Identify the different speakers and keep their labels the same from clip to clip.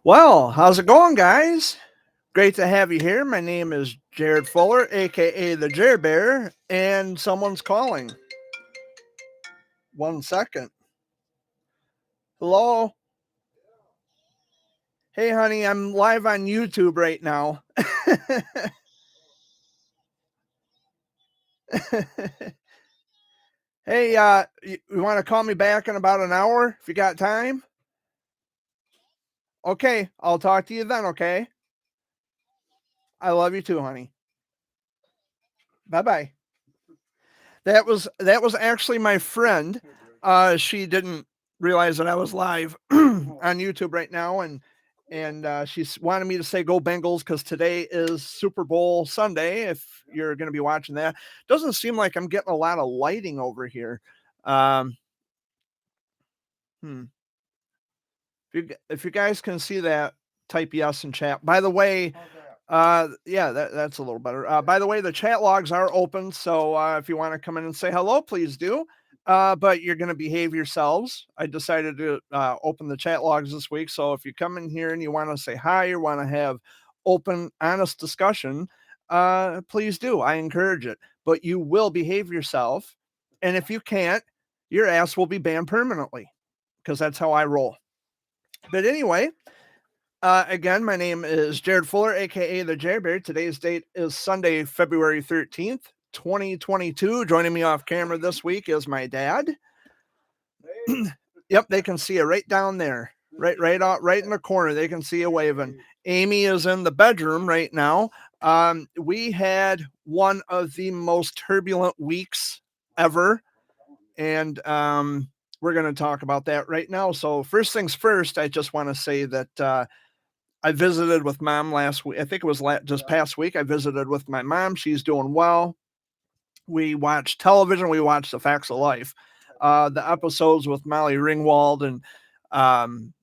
Speaker 1: Well, how's it going, guys? Great to have you here. My name is Jared Fuller, aka the Jared Bear, and someone's calling. 1 second. Hello? Hey, honey, I'm live on YouTube right now. Hey, you want to call me back in about an hour if you got time? Okay, I'll talk to you then, okay? I love you too, honey. Bye-bye. That was actually my friend. She didn't realize that I was live on YouTube right now, and she wanted me to say "Go Bengals" because today is Super Bowl Sunday. If you're going to be watching that, doesn't seem like I'm getting a lot of lighting over here. Um, hmm. If you guys can see that, type yes in chat. By the way, yeah, that's a little better. By the way, the chat logs are open, so if you want to come in and say hello, please do. But you're going to behave yourselves. I decided to open the chat logs this week, so if you come in here and you want to say hi or want to have open, honest discussion, please do. I encourage it. But you will behave yourself, and if you can't, your ass will be banned permanently because that's how I roll. But anyway, again, my name is Jared Fuller, aka the Jared Bear. Today's date is Sunday, February 13th, 2022. Joining me off camera this week is my dad. Yep, they can see it right down there. Right in the corner. They can see you waving. Amy is in the bedroom right now. We had one of the most turbulent weeks ever. And we're going to talk about that right now. So, first things first, I just want to say that I visited with mom last week. I think it was just past week. I visited with my mom. She's doing well. We watched television. We watched The Facts of Life, the episodes with Molly Ringwald, and um,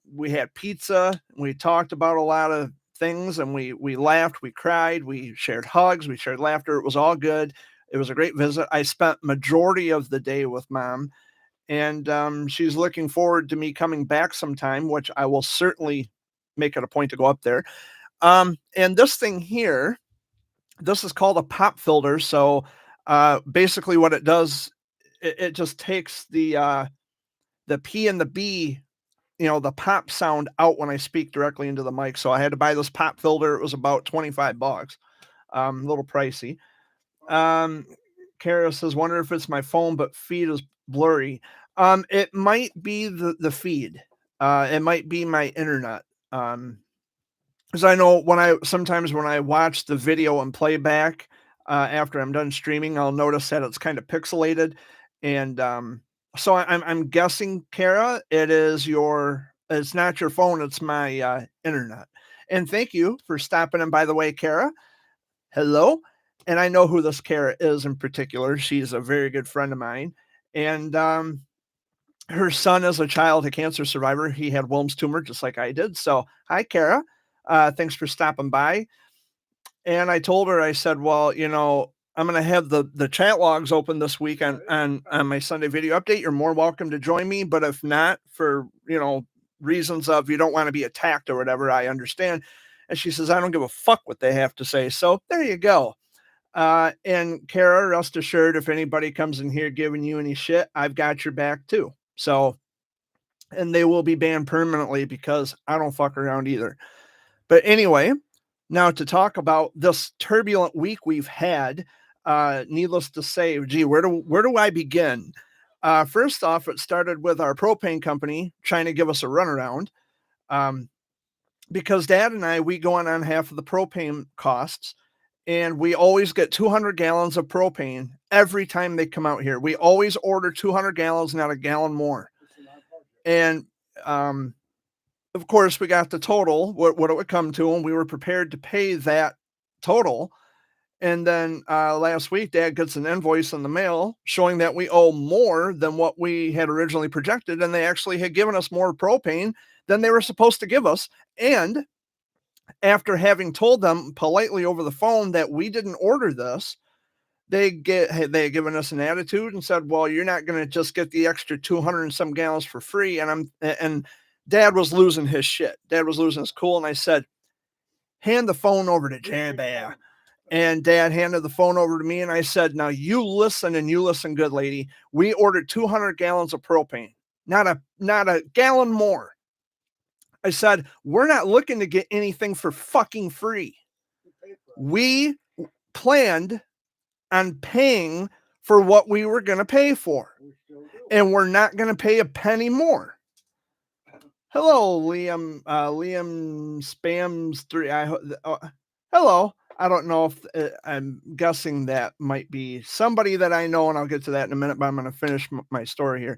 Speaker 1: we had pizza. We talked about a lot of things, and we laughed, we cried, we shared hugs, we shared laughter. It was all good. It was a great visit. I spent majority of the day with mom, and she's looking forward to me coming back sometime, which I will certainly make it a point to go up there. And this thing here, this is called a pop filter. So basically, what it does, it just takes the P and the B, the pop sound out when I speak directly into the mic. So I had to buy this pop filter. It was about $25, a little pricey. Um, Kara says, "Wonder if it's my phone, but feed is blurry." It might be the feed. It might be my internet. Because I know sometimes when I watch the video and playback after I'm done streaming, I'll notice that it's kind of pixelated, and so I'm guessing, Kara, it's not your phone, it's my internet. And thank you for stopping in. By the way, Kara, hello. And I know who this Kara is in particular. She's a very good friend of mine, and her son is a childhood cancer survivor. He had Wilms tumor just like I did. So, hi, Kara. Thanks for stopping by. And I told her, I said, well, I'm going to have the chat logs open this week on my Sunday video update. You're more welcome to join me. But if not, for, reasons of you don't want to be attacked or whatever, I understand. And she says, I don't give a fuck what they have to say. So there you go. And Kara, rest assured, if anybody comes in here giving you any shit, I've got your back too. So, and they will be banned permanently because I don't fuck around either. But anyway, now to talk about this turbulent week we've had, needless to say, gee, where do I begin? First off, it started with our propane company trying to give us a runaround, because Dad and I, we go on half of the propane costs, and we always get 200 gallons of propane every time they come out here. We always order 200 gallons, not a gallon more. And of course, we got the total, what it would come to, and we were prepared to pay that total. And then last week, Dad gets an invoice in the mail showing that we owe more than what we had originally projected, and they actually had given us more propane than they were supposed to give us. And after having told them politely over the phone that we didn't order this, they had given us an attitude and said, "Well, you're not going to just get the extra 200 and some gallons for free." And Dad was losing his shit. Dad was losing his cool. And I said, hand the phone over to J-Bear. And Dad handed the phone over to me. And I said, now you listen, and you listen good, lady. We ordered 200 gallons of propane, not a gallon more. I said, we're not looking to get anything for fucking free. We planned on paying for what we were going to pay for, and we're not going to pay a penny more. Hello, Liam. Liam Spams 3. Hello. I don't know if I'm guessing that might be somebody that I know, and I'll get to that in a minute, but I'm going to finish my story here.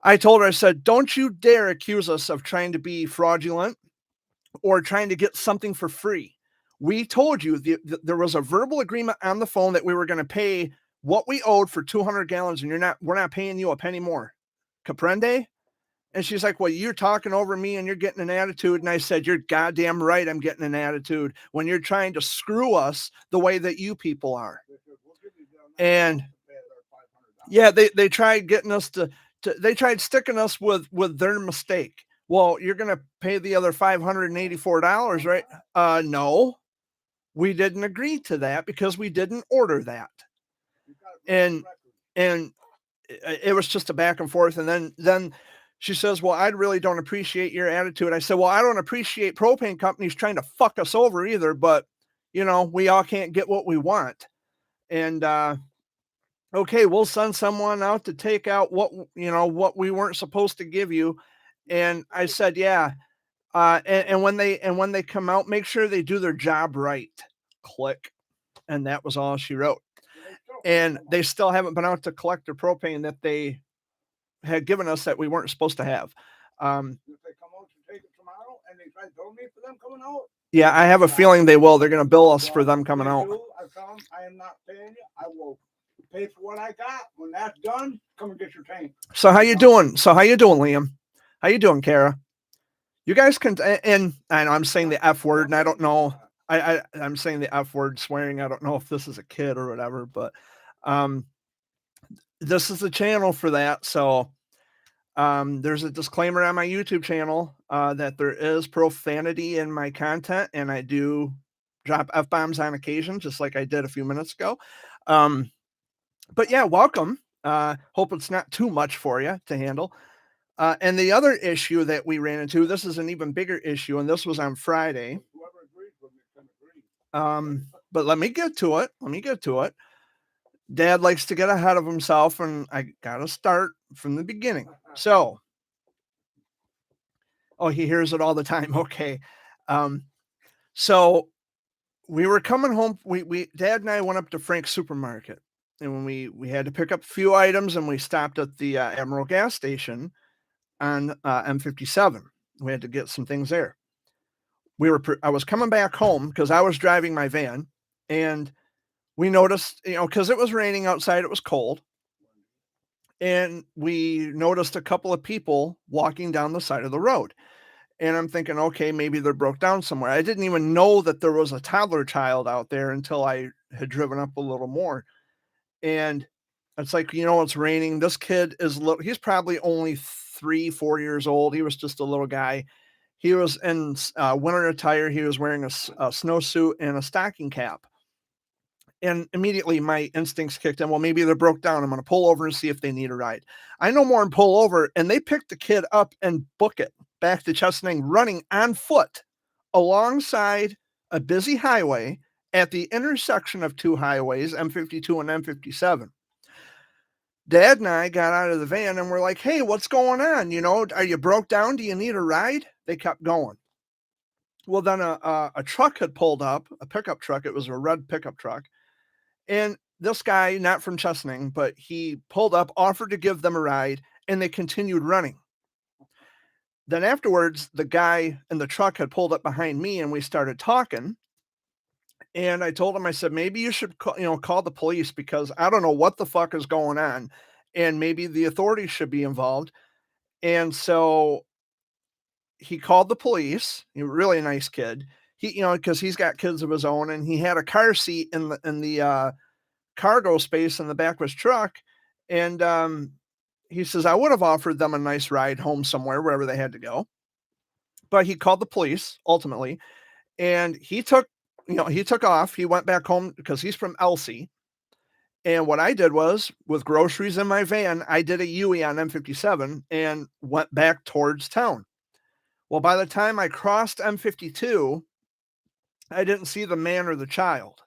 Speaker 1: I told her, I said, don't you dare accuse us of trying to be fraudulent or trying to get something for free. We told you there was a verbal agreement on the phone that we were going to pay what we owed for 200 gallons, and we're not paying you a penny more. Comprende? And she's like, well, you're talking over me and you're getting an attitude. And I said, you're goddamn right. I'm getting an attitude when you're trying to screw us the way that you people are. And yeah, they tried getting us they tried sticking us with their mistake. Well, you're going to pay the other $584, right? No, we didn't agree to that because we didn't order that. And it was just a back and forth. And then she says, well, I really don't appreciate your attitude. I said, well, I don't appreciate propane companies trying to fuck us over either, but we all can't get what we want. And, okay, we'll send someone out to take out what we weren't supposed to give you. And I said, yeah. And when they come out, make sure they do their job right. Click. And that was all she wrote. And they still haven't been out to collect their propane that they had given us that we weren't supposed to have. If they come out to take it tomorrow and they try to bill me for them coming out? Yeah, I have a feeling they will. They're going to bill us for them coming out. I tell them I am not paying you. I will pay for what I got. When that's done, come and get your tank. So how you doing? Liam? How you doing, Kara? You guys can, and I know I'm saying the F word, and I don't know. I'm saying the F word, swearing. I don't know if this is a kid or whatever, but this is the channel for that. So there's a disclaimer on my YouTube channel that there is profanity in my content, and I do drop F-bombs on occasion, just like I did a few minutes ago. But yeah, welcome. Hope it's not too much for you to handle. And the other issue that we ran into, this is an even bigger issue, and this was on Friday. But let me get to it. Dad likes to get ahead of himself, and I got to start from the beginning. So, he hears it all the time. Okay. So we were coming home. Dad and I went up to Frank's supermarket, and when we had to pick up a few items, and we stopped at the Emerald gas station on M57. We had to get some things there. I was coming back home because I was driving my van, and we noticed, because it was raining outside, it was cold, and we noticed a couple of people walking down the side of the road. And I'm thinking, okay, maybe they're broke down somewhere. I didn't even know that there was a toddler child out there until I had driven up a little more. And it's like, it's raining. This kid is he's probably only 3-4 years old. He was just a little guy. He was in winter attire. He was wearing a snowsuit and a stocking cap. And immediately my instincts kicked in. Well, maybe they're broke down. I'm going to pull over and see if they need a ride. I no more than pull over, and they picked the kid up and book it back to Chesaning, running on foot alongside a busy highway at the intersection of two highways, M52 and M57. Dad and I got out of the van and we're like, hey, what's going on? Are you broke down? Do you need a ride? They kept going. Well, then a truck had pulled up, a pickup truck. It was a red pickup truck. And this guy, not from Chesaning, but he pulled up, offered to give them a ride, and they continued running. Then afterwards, the guy in the truck had pulled up behind me, and we started talking. And I told him, I said, maybe you should call the police, because I don't know what the fuck is going on, and maybe the authorities should be involved. And so he called the police. He was a really nice kid. He, because he's got kids of his own, and he had a car seat in the cargo space in the back of his truck. And he says, I would have offered them a nice ride home somewhere, wherever they had to go. But he called the police ultimately, and he took off. He went back home because he's from Elsie. And what I did was, with groceries in my van, I did a UE on M57 and went back towards town. Well, by the time I crossed M52, I didn't see the man or the child.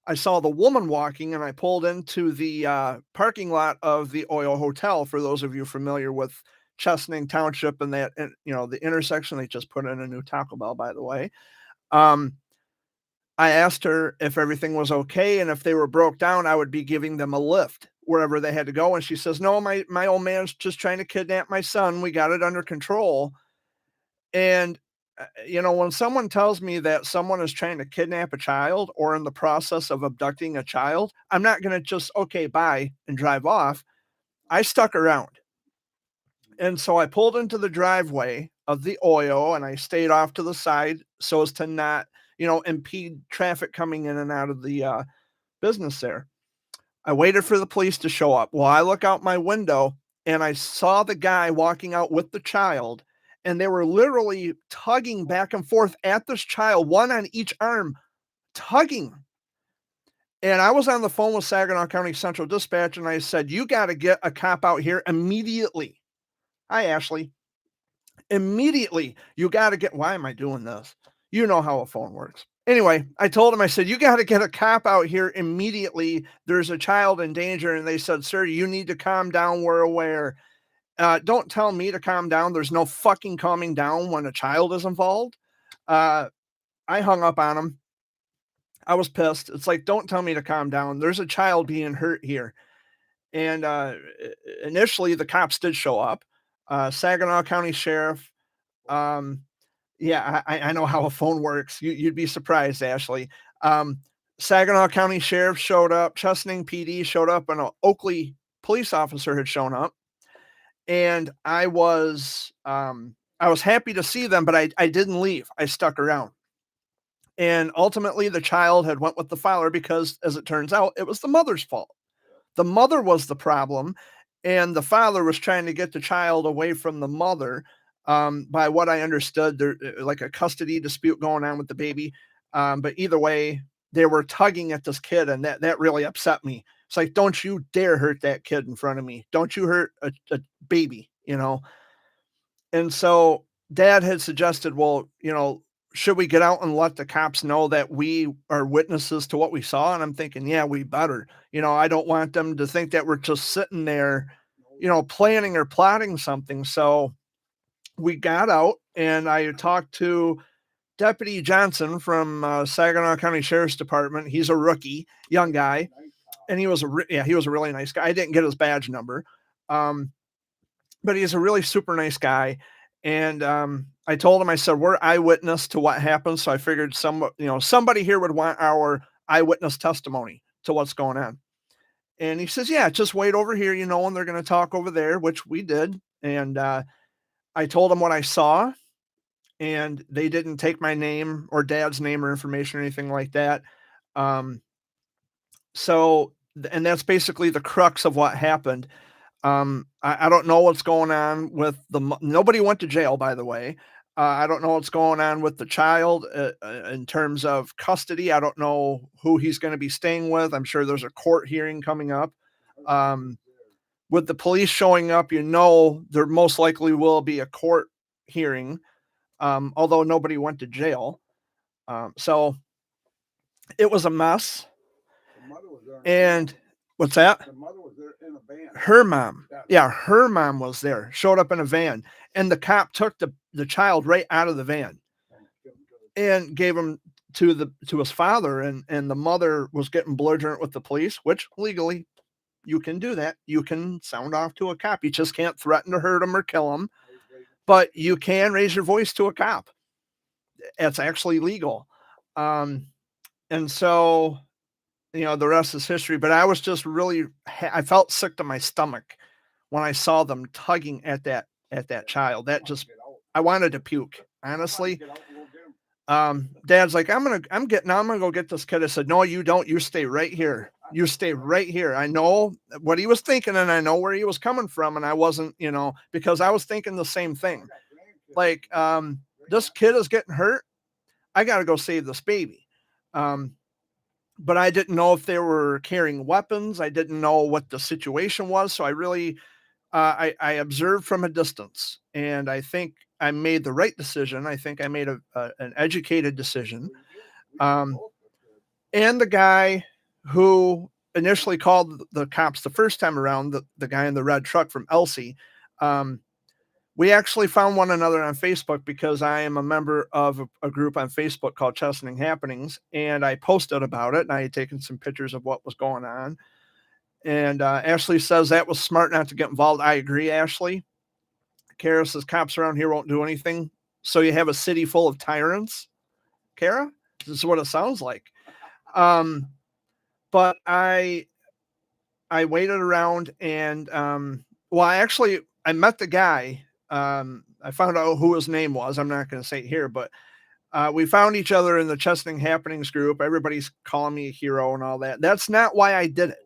Speaker 1: I saw the woman walking, and I pulled into the parking lot of the Oil Hotel. For those of you familiar with Chesaning Township and that, and, the intersection, they just put in a new Taco Bell, by the way. Um, I asked her if everything was okay, and if they were broke down, I would be giving them a lift wherever they had to go. And she says, "No, my old man's just trying to kidnap my son. We got it under control." And when someone tells me that someone is trying to kidnap a child or in the process of abducting a child, I'm not going to just, okay, bye, and drive off. I stuck around. And so I pulled into the driveway of the Oil, and I stayed off to the side so as to not, impede traffic coming in and out of the business there. I waited for the police to show up. Well, I look out my window and I saw the guy walking out with the child, and they were literally tugging back and forth at this child, one on each arm, tugging. And I was on the phone with Saginaw County Central Dispatch, and I said, "You got to get a cop out here immediately." Hi, Ashley. Immediately. You got to get, why am I doing this? You know how a phone works. Anyway, I told him, I said, "You got to get a cop out here immediately. There's a child in danger." And they said, "Sir, you need to calm down. We're aware." Don't tell me to calm down. There's no fucking calming down when a child is involved. I hung up on him. I was pissed. It's like, don't tell me to calm down. There's a child being hurt here. And initially, the cops did show up. Saginaw County Sheriff. Yeah, I know how a phone works. You'd be surprised, Ashley. Saginaw County Sheriff showed up. Chesaning PD showed up, and an Oakley police officer had shown up. And I was happy to see them, but I didn't leave. I stuck around. And ultimately, the child had went with the father because, as it turns out, it was the mother's fault. The mother was the problem, and the father was trying to get the child away from the mother. By what I understood, there like a custody dispute going on with the baby. But either way, they were tugging at this kid, and that really upset me. It's like, don't you dare hurt that kid in front of me. Don't you hurt a baby, And so Dad had suggested, well, should we get out and let the cops know that we are witnesses to what we saw? And I'm thinking, yeah, we better. I don't want them to think that we're just sitting there, planning or plotting something. So we got out, and I talked to Deputy Johnson from Saginaw County Sheriff's Department. He's a rookie, young guy, and he was a really nice guy. I didn't get his badge number, but he's a really super nice guy. And I told him, I said, we're eyewitness to what happened. So I figured somebody here would want our eyewitness testimony to what's going on. And he says, yeah, just wait over here, and they're going to talk over there, which we did. And I told him what I saw, and they didn't take my name or Dad's name or information or anything like that. So, and that's basically the crux of what happened. I don't know what's going on with nobody went to jail, by the way. I don't know what's going on with the child in terms of custody. I don't know who he's going to be staying with. I'm sure there's a court hearing coming up. With the police showing up, there most likely will be a court hearing, although nobody went to jail. So it was a mess. And what's that?
Speaker 2: The mother was there in a van.
Speaker 1: Her mom. Yeah, her mom was there, showed up in a van, and the cop took the child right out of the van and gave him to his father, and the mother was getting belligerent with the police, which legally you can do that. You can sound off to a cop. You just can't threaten to hurt him or kill him, but you can raise your voice to a cop. It's actually legal. And so the rest is history, but I was just really, I felt sick to my stomach when I saw them tugging at that child. That just, I wanted to puke, honestly. Dad's like, I'm going to go get this kid. I said, no, you don't. You stay right here. You stay right here. I know what he was thinking, and I know where he was coming from. And I wasn't, because I was thinking the same thing. Like, this kid is getting hurt. I got to go save this baby. But I didn't know if they were carrying weapons. I didn't know what the situation was. So I really, I observed from a distance, and I think I made the right decision. I think I made an educated decision. And the guy who initially called the cops the first time around, the guy in the red truck from Elsie, we actually found one another on Facebook because I am a member of a group on Facebook called Chesaning Happenings, and I posted about it, and I had taken some pictures of what was going on. And Ashley says that was smart not to get involved. I agree, Ashley. Kara says cops around here won't do anything. So you have a city full of tyrants, Kara? This is what it sounds like. But I waited around, and I met the guy. I found out who his name was. I'm not going to say it here, but we found each other in the Chesaning Happenings group. Everybody's calling me a hero and all that. That's not why I did it.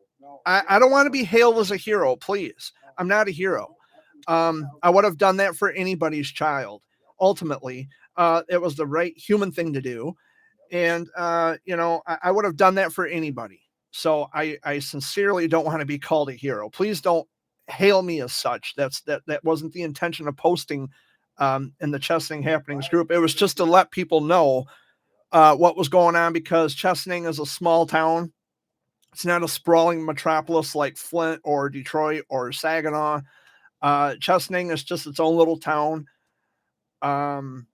Speaker 1: I don't want to be hailed as a hero, please. I'm not a hero. I would have done that for anybody's child. Ultimately, it was the right human thing to do. And, I would have done that for anybody. So I sincerely don't want to be called a hero. Please don't hail me as such. That wasn't the intention of posting in the Chesaning Happenings group. It was just to let people know what was going on, because Chesaning is a small town. It's not a sprawling metropolis like Flint or Detroit or Saginaw. Chesaning is just its own little town. And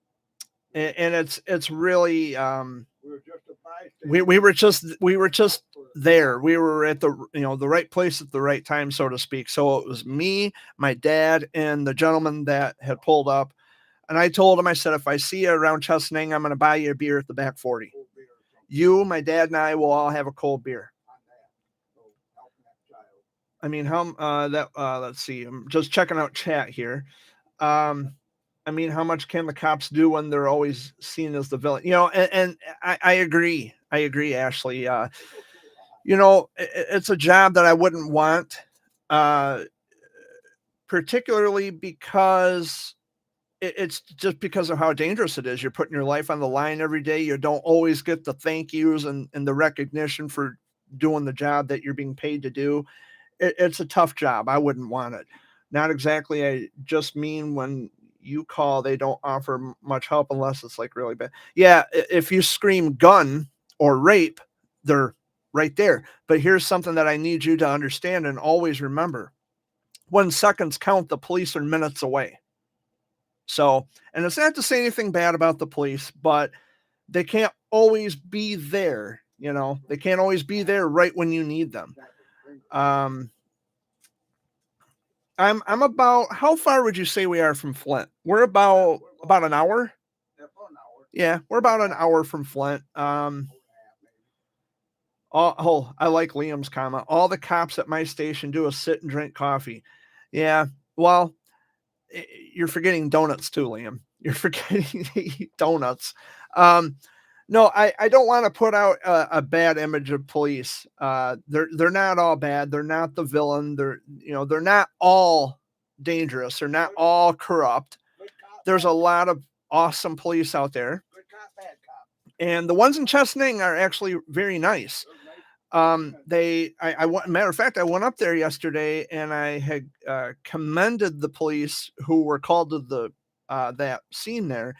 Speaker 1: it's really we were just there. We were at the right place at the right time, so to speak. So it was me, my dad, and the gentleman that had pulled up. And I told him, I said, if I see you around Chesaning, I'm going to buy you a beer at the back 40. You, my dad, and I will all have a cold beer. I mean, let's see. I'm just checking out chat here. I mean, how much can the cops do when they're always seen as the villain? And I agree. I agree, Ashley. It's a job that I wouldn't want, particularly because it's just because of how dangerous it is. You're putting your life on the line every day. You don't always get the thank yous and the recognition for doing the job that you're being paid to do. It's a tough job. I wouldn't want it. Not exactly. I just mean when you call, they don't offer much help unless it's like really bad. Yeah, if you scream gun or rape, they're right there. But here's something that I need you to understand and always remember. When seconds count, the police are minutes away. So, and it's not to say anything bad about the police, but they can't always be there. They can't always be there right when you need them. I'm about, how far would you say we are from Flint? We're about an hour. Yeah, we're about an hour from Flint. I like Liam's comment. All the cops at my station do is sit and drink coffee. Yeah, well, you're forgetting donuts too, Liam. You're forgetting donuts. No, I don't want to put out a bad image of police. They're not all bad. They're not the villain. They're not all dangerous. They're not all corrupt. There's a lot of awesome police out there. And the ones in Chesaning are actually very nice. Matter of fact, I went up there yesterday and I had commended the police who were called to that scene there.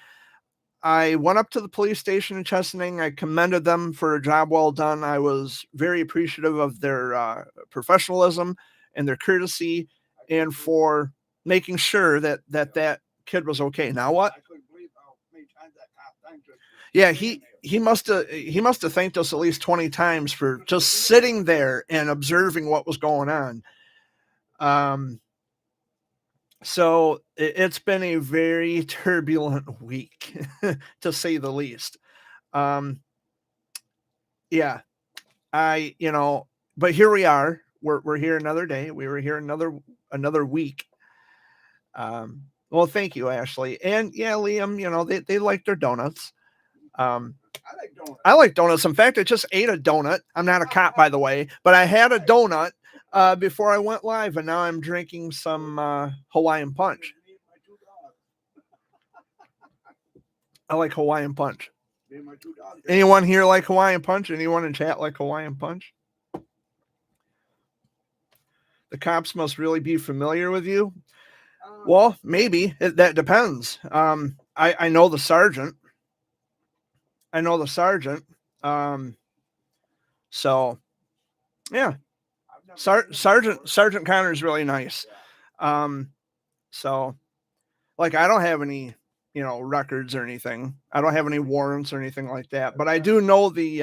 Speaker 1: I went up to the police station in Chesaning. I commended them for a job well done. I was very appreciative of their professionalism and their courtesy, and for making sure that kid was okay. Now what? Yeah, he must have thanked us at least 20 times for just sitting there and observing what was going on. So it's been a very turbulent week, to say the least. Yeah, but here we are. We're here another day. We were here another week. Well, thank you, Ashley. And yeah, Liam, they like their donuts. I like donuts. In fact, I just ate a donut. I'm not a cop, by the way, but I had a donut before I went live, and now I'm drinking some Hawaiian punch. I like Hawaiian Punch. Anyone here like Hawaiian Punch? Anyone in chat like Hawaiian Punch? The cops must really be familiar with you. Well, maybe that depends. I know the sergeant. So yeah, Sergeant Connor is really nice. So like I don't have any, records or anything. I don't have any warrants or anything like that. But I do know the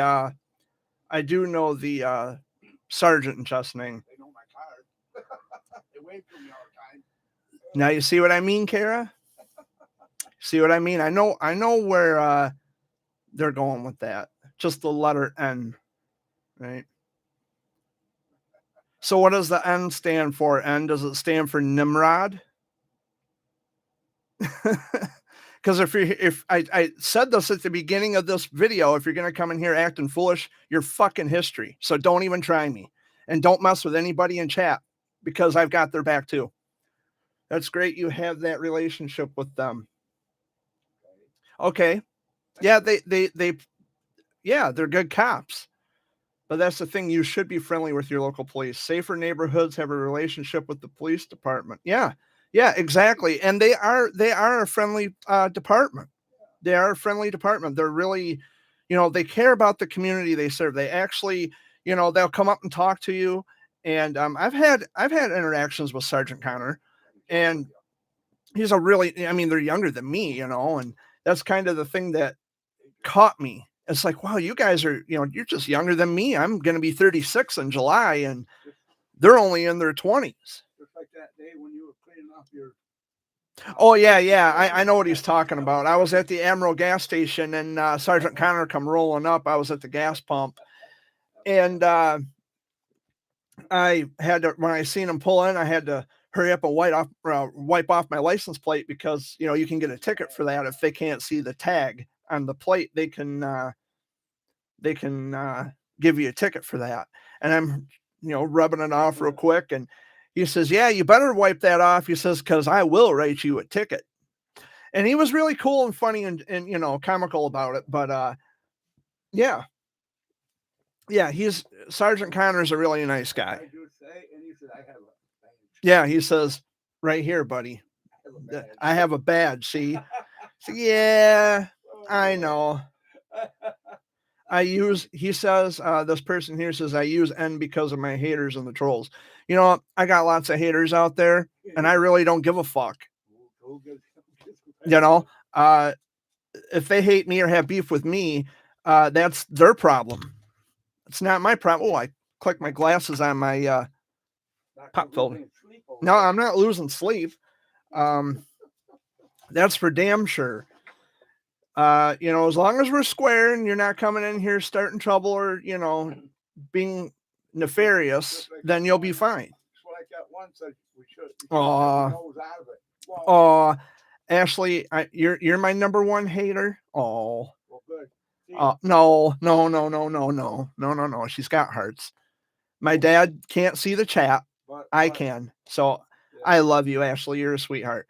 Speaker 1: sergeant in Chesaning. They know my card. They wave to me all the time. Now you see what I mean, Kara? See what I mean? I know where they're going with that. Just the letter N, right? So what does the N stand for? N, does it stand for Nimrod? Because if I said this at the beginning of this video, if you're going to come in here acting foolish, you're fucking history. So don't even try me. And don't mess with anybody in chat because I've got their back too. That's great. You have that relationship with them. Okay. Yeah, they're good cops. But that's the thing. You should be friendly with your local police. Safer neighborhoods have a relationship with the police department. Yeah, exactly. And they are a friendly department. They are a friendly department. They're really, they care about the community they serve. They actually, they'll come up and talk to you. And I've had interactions with Sergeant Connor, and he's they're younger than me, and that's kind of the thing that caught me. It's like, wow, you guys are, you're just younger than me. I'm going to be 36 in July, and they're only in their 20s. Just like that day when you were cleaning off your. Oh yeah. I know what he's talking about. I was at the Admiral gas station, and Sergeant Connor come rolling up. I was at the gas pump, and I had to, when I seen him pull in, I had to hurry up and wipe off my license plate because you can get a ticket for that if they can't see the tag on the plate. They can give you a ticket for that. And I'm, rubbing it off real quick. And he says, yeah, you better wipe that off. He says, cause I will write you a ticket. And he was really cool and funny and comical about it. But, yeah, Sergeant Connor's a really nice guy. Yeah. He says right here, buddy, I have a badge. See? So, yeah, I know. He says, this person here says, I use N because of my haters and the trolls. I got lots of haters out there, and I really don't give a fuck. If they hate me or have beef with me, that's their problem. It's not my problem. Oh, I clicked my glasses on my pop filter. No, I'm not losing sleep. That's for damn sure. As long as we're square and you're not coming in here starting trouble or, being nefarious, then you'll be fine. Oh, Ashley, you're my number one hater. Oh, no. She's got hearts. My dad can't see the chat. I can. So I love you, Ashley. You're a sweetheart.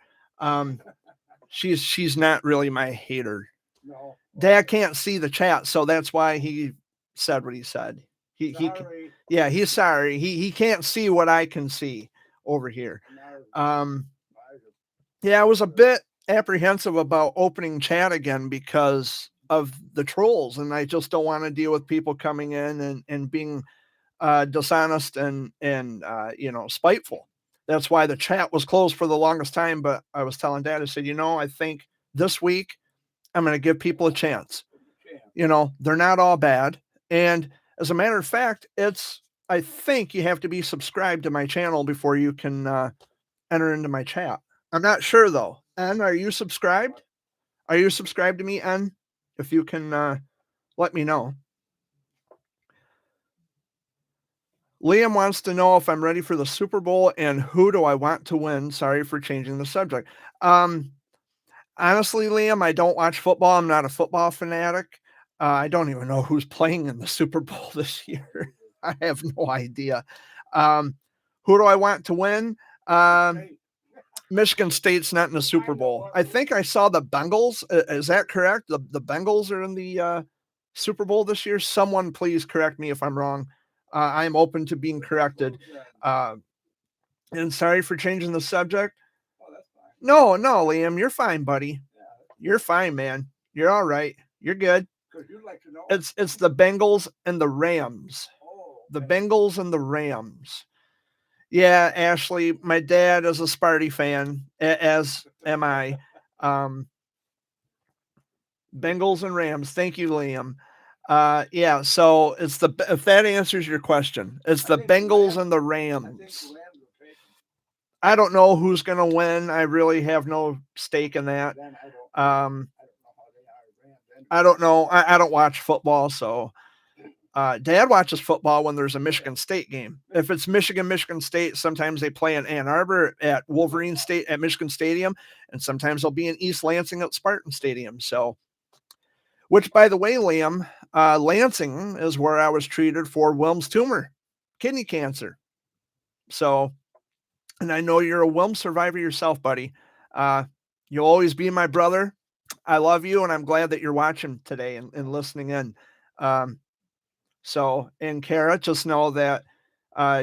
Speaker 1: She's not really my hater. No. Dad can't see the chat, so that's why he said what he said. He's sorry. He can't see what I can see over here. I was a bit apprehensive about opening chat again because of the trolls, and I just don't want to deal with people coming in and being dishonest and spiteful. That's why the chat was closed for the longest time. But I was telling Dad, I said, I think this week I'm going to give people a chance. They're not all bad. And as a matter of fact, I think you have to be subscribed to my channel before you can enter into my chat. I'm not sure though. N, are you subscribed? Are you subscribed to me, N? If you can let me know. Liam wants to know if I'm ready for the Super Bowl and who do I want to win. Sorry for changing the subject. Honestly, Liam, I don't watch football. I'm not a football fanatic. I don't even know who's playing in the Super Bowl this year. I have no idea. Who do I want to win? Michigan State's not in the Super Bowl. I think I saw the Bengals. Is that correct? The Bengals are in the Super Bowl this year. Someone please correct me if I'm wrong. I'm open to being corrected. And sorry for changing the subject. No, no, Liam, you're fine, buddy. You're fine, man. You're all right. You're good. It's the Bengals and the Rams. The Bengals and the Rams. Yeah, Ashley, my dad is a Sparty fan, as am I. Um, Bengals and Rams. Thank you, Liam. Yeah, so it's the if that answers your question, it's the Bengals and the Rams. I don't know who's going to win. I really have no stake in that. I don't know. I don't watch football, so Dad watches football when there's a Michigan State game. If it's Michigan State, sometimes they play in Ann Arbor at Wolverine State at Michigan Stadium, and sometimes they'll be in East Lansing at Spartan Stadium. So, which, by the way, Liam, Lansing is where I was treated for Wilms tumor, kidney cancer. So, and I know you're a Wilms survivor yourself, buddy. You'll always be my brother. I love you, and I'm glad that you're watching today and listening in. So, and Kara, just know that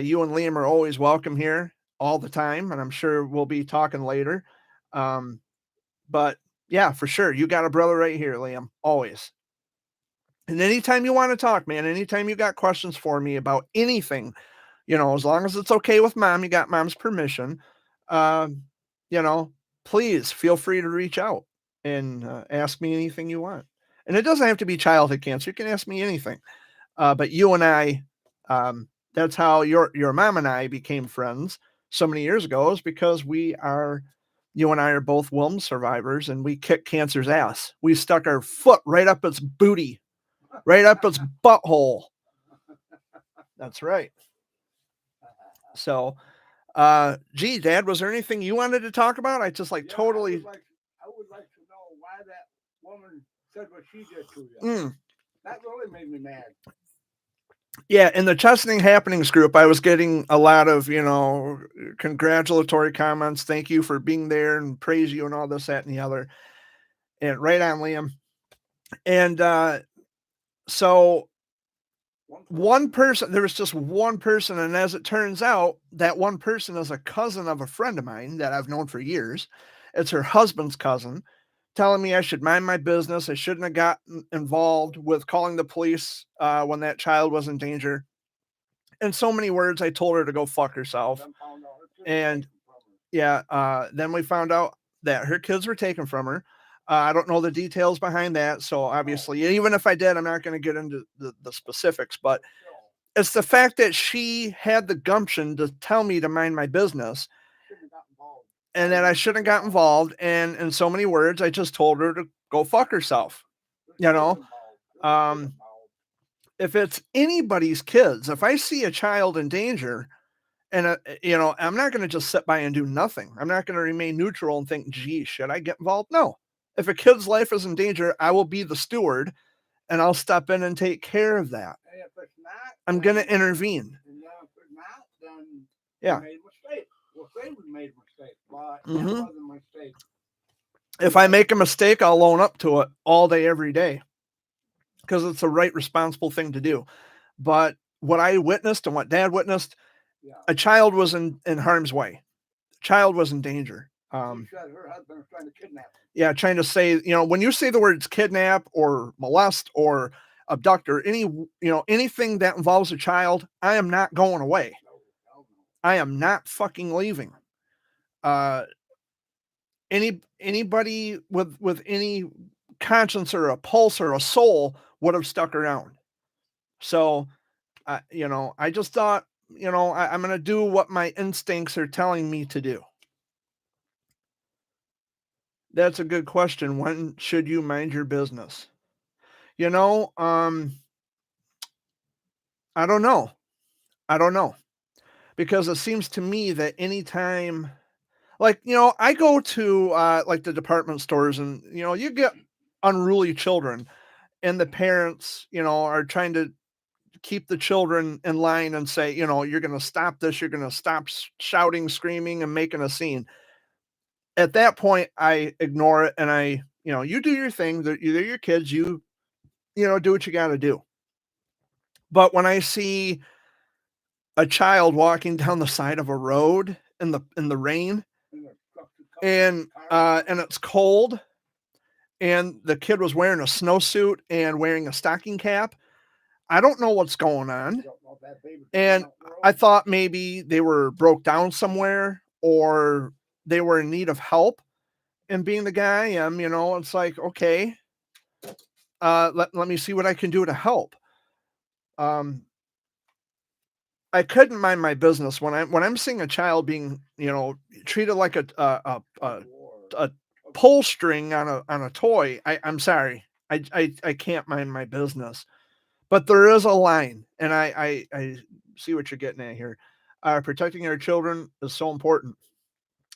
Speaker 1: you and Liam are always welcome here all the time, and I'm sure we'll be talking later. But yeah, for sure, you got a brother right here, Liam, always. And anytime you want to talk, man, anytime you got questions for me about anything, as long as it's okay with mom, you got mom's permission, you know, please feel free to reach out and ask me anything you want. And it doesn't have to be childhood cancer. You can ask me anything. But you and I, that's how your mom and I became friends so many years ago, is because you and I are both Wilms survivors, and we kicked cancer's ass. We stuck our foot right up its booty, right up its butthole. That's right. So, gee, Dad, was there anything you wanted to talk about? I just totally.
Speaker 2: I would like to know why that woman said what she did to you. That really made me mad.
Speaker 1: Yeah, in the Chesaning Happenings group, I was getting a lot of, congratulatory comments. Thank you for being there and praise you and all this, that, and the other. And right on, Liam. And so there was just one person. And as it turns out, that one person is a cousin of a friend of mine that I've known for years. It's her husband's cousin, telling me I should mind my business. I shouldn't have gotten involved with calling the police when that child was in danger. In so many words, I told her to go fuck herself. And yeah, then we found out that her kids were taken from her. I don't know the details behind that. So obviously, even if I did, I'm not going to get into the specifics, but it's the fact that she had the gumption to tell me to mind my business and that I shouldn't have got involved. And in so many words, I just told her to go fuck herself. If it's anybody's kids, if I see a child in danger, and I'm not going to just sit by and do nothing. I'm not going to remain neutral and think, gee, should I get involved? No. If a kid's life is in danger, I will be the steward, and I'll step in and take care of that.
Speaker 2: And if it's not,
Speaker 1: I'm going to intervene.
Speaker 2: And if it's not, then
Speaker 1: yeah,
Speaker 2: we made a mistake. We'll say we made a mistake, but it wasn't a mistake.
Speaker 1: If I make a mistake, I'll own up to it all day, every day, because it's the right, responsible thing to do. But what I witnessed and what Dad witnessed, a child was in harm's way. A child was in danger.
Speaker 2: She said her husband was trying to kidnap her.
Speaker 1: Yeah, trying to say, when you say the words kidnap or molest or abduct or anything that involves a child, I am not going away. I am not fucking leaving. Anybody with any conscience or a pulse or a soul would have stuck around. So, I just thought, I'm going to do what my instincts are telling me to do. That's a good question. When should you mind your business? I don't know. Because it seems to me that anytime, I go to the department stores, and you get unruly children, and the parents, are trying to keep the children in line and say, you're going to stop this, you're going to stop shouting, screaming, and making a scene. at that point, I ignore it and you do your thing. They're your kids. Do what you got to do. But when I see a child walking down the side of a road in the rain and it's cold and the kid was wearing a snowsuit and wearing a stocking cap, I don't know what's going on. And I thought maybe they were broke down somewhere or they were in need of help. And being the guy I am, it's like, okay, let me see what I can do to help. I couldn't mind my business when I'm seeing a child being, treated like a pull string on a toy. I'm sorry. I can't mind my business. But there is a line, and I see what you're getting at here. Protecting our children is so important.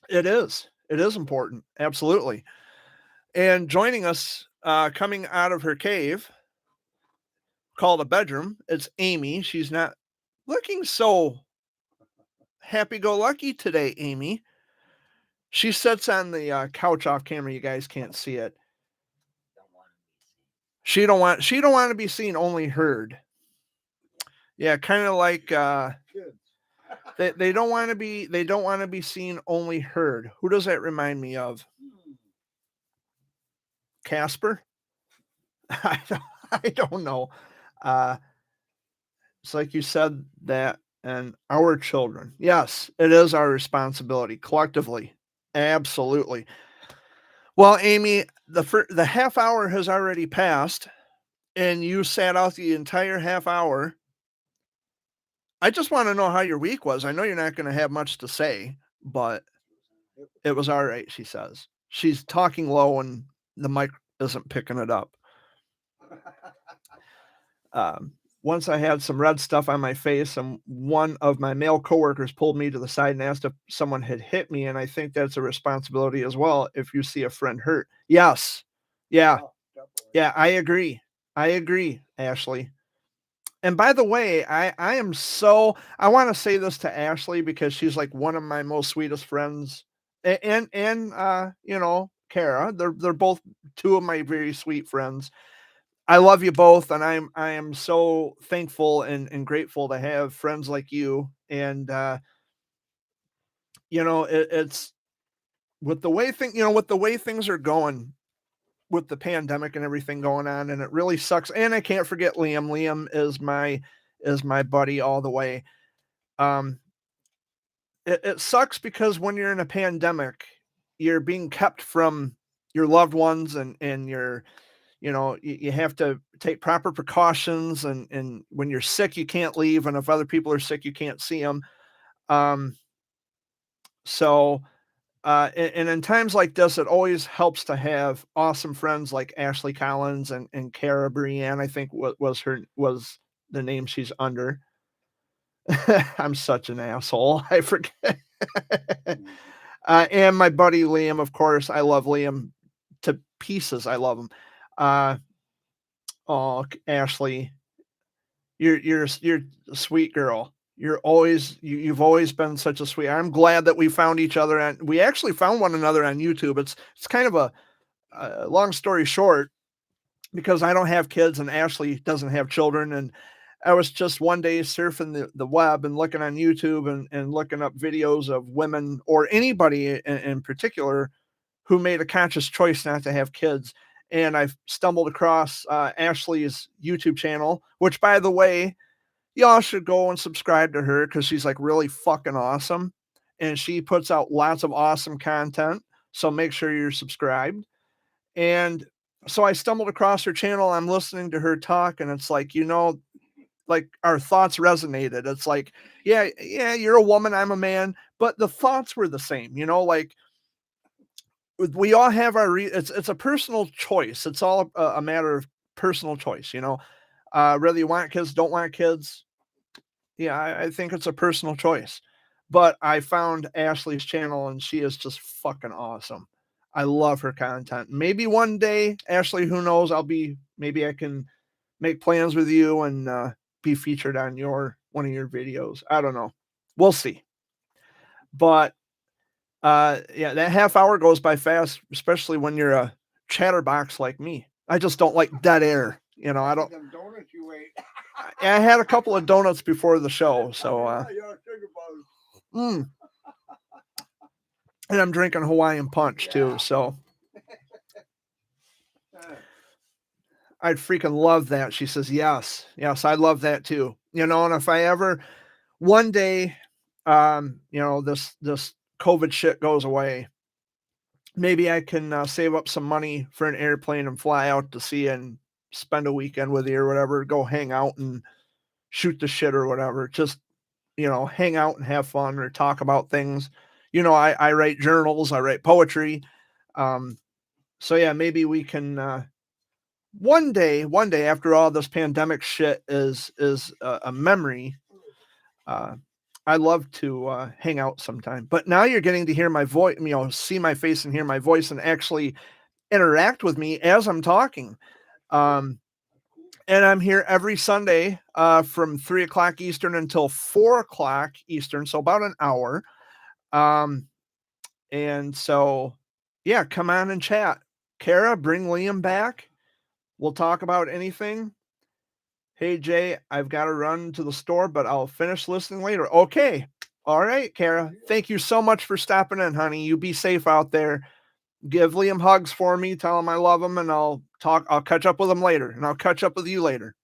Speaker 1: It is. It is important. Absolutely. And joining us, coming out of her cave, called a bedroom, it's Amy. She's not looking so happy-go-lucky today, Amy. She sits on the couch off camera. You guys can't see it. She don't want to be seen, only heard. Yeah, kind of like they don't want to be seen, only heard. Who does that remind me of? Casper? I don't know. It's like you said that, and our children. Yes, it is our responsibility collectively. Absolutely. Well, Amy, the half hour has already passed, and you sat out the entire half hour. I just want to know how your week was. I know you're not going to have much to say, but it was all right, she says. She's talking low and the mic isn't picking it up. Once I had some red stuff on my face, and one of my male coworkers pulled me to the side and asked if someone had hit me, and I think that's a responsibility as well if you see a friend hurt. Yes. Yeah. Yeah, I agree. I agree, Ashley. And by the way, I want to say this to Ashley because she's like one of my most sweetest friends. And Kara, they're both two of my very sweet friends. I love you both, and I am so thankful and grateful to have friends like you. And it's with the way things are going with the pandemic and everything going on, and it really sucks. And I can't forget Liam. Liam is my buddy all the way. It sucks because when you're in a pandemic, you're being kept from your loved ones and you have to take proper precautions, and when you're sick, you can't leave. And if other people are sick, you can't see them. So and in times like this, it always helps to have awesome friends like Ashley Collins and Kara Brienne. I think was the name she's under. I'm such an asshole. I forget. And my buddy Liam, of course. I love Liam to pieces. I love him. Oh, Ashley, you're a sweet girl. You've always been such a sweet. I'm glad that we found each other, and we actually found one another on YouTube. It's kind of a long story short, because I don't have kids and Ashley doesn't have children, and I was just one day surfing the web and looking on YouTube and looking up videos of women or anybody in particular who made a conscious choice not to have kids. And I stumbled across Ashley's YouTube channel, which, by the way, y'all should go and subscribe to her because she's like really fucking awesome. And she puts out lots of awesome content. So make sure you're subscribed. And so I stumbled across her channel. I'm listening to her talk, and it's like, like our thoughts resonated. It's like, yeah, you're a woman, I'm a man, but the thoughts were the same, like we all have it's a personal choice. It's all a matter of personal choice, whether you want kids, don't want kids. Yeah, I think it's a personal choice. But I found Ashley's channel, and she is just fucking awesome. I love her content. Maybe one day, Ashley, who knows, maybe I can make plans with you and be featured on one of your videos. I don't know. We'll see. But Yeah, that half hour goes by fast, especially when you're a chatterbox like me. I just don't like dead air. You know, I don't.
Speaker 2: Them donuts you ate.
Speaker 1: I had a couple of donuts before the show, so
Speaker 2: You're a sugar bug.
Speaker 1: mm. And I'm drinking Hawaiian punch too. So I'd freaking love that. She says, yes, I love that too. You know, and if I ever one day, you know, this COVID shit goes away, maybe I can save up some money for an airplane and fly out to see you and spend a weekend with you or whatever. Go hang out and shoot the shit or whatever. Just, you know, hang out and have fun or talk about things. You know, I write journals, I write poetry. So yeah, maybe we can one day after all this pandemic shit is a memory. I love to hang out sometime. But now you're getting to hear my voice, you know, see my face and hear my voice and actually interact with me as I'm talking. And I'm here every Sunday from 3 o'clock Eastern until 4 o'clock Eastern, so about an hour. And so, yeah, come on and chat. Kara, bring Liam back. We'll talk about anything. Hey, Jay, I've got to run to the store, but I'll finish listening later. Okay. All right, Kara. Thank you so much for stopping in, honey. You be safe out there. Give Liam hugs for me. Tell him I love him, and I'll catch up with him later, and I'll catch up with you later.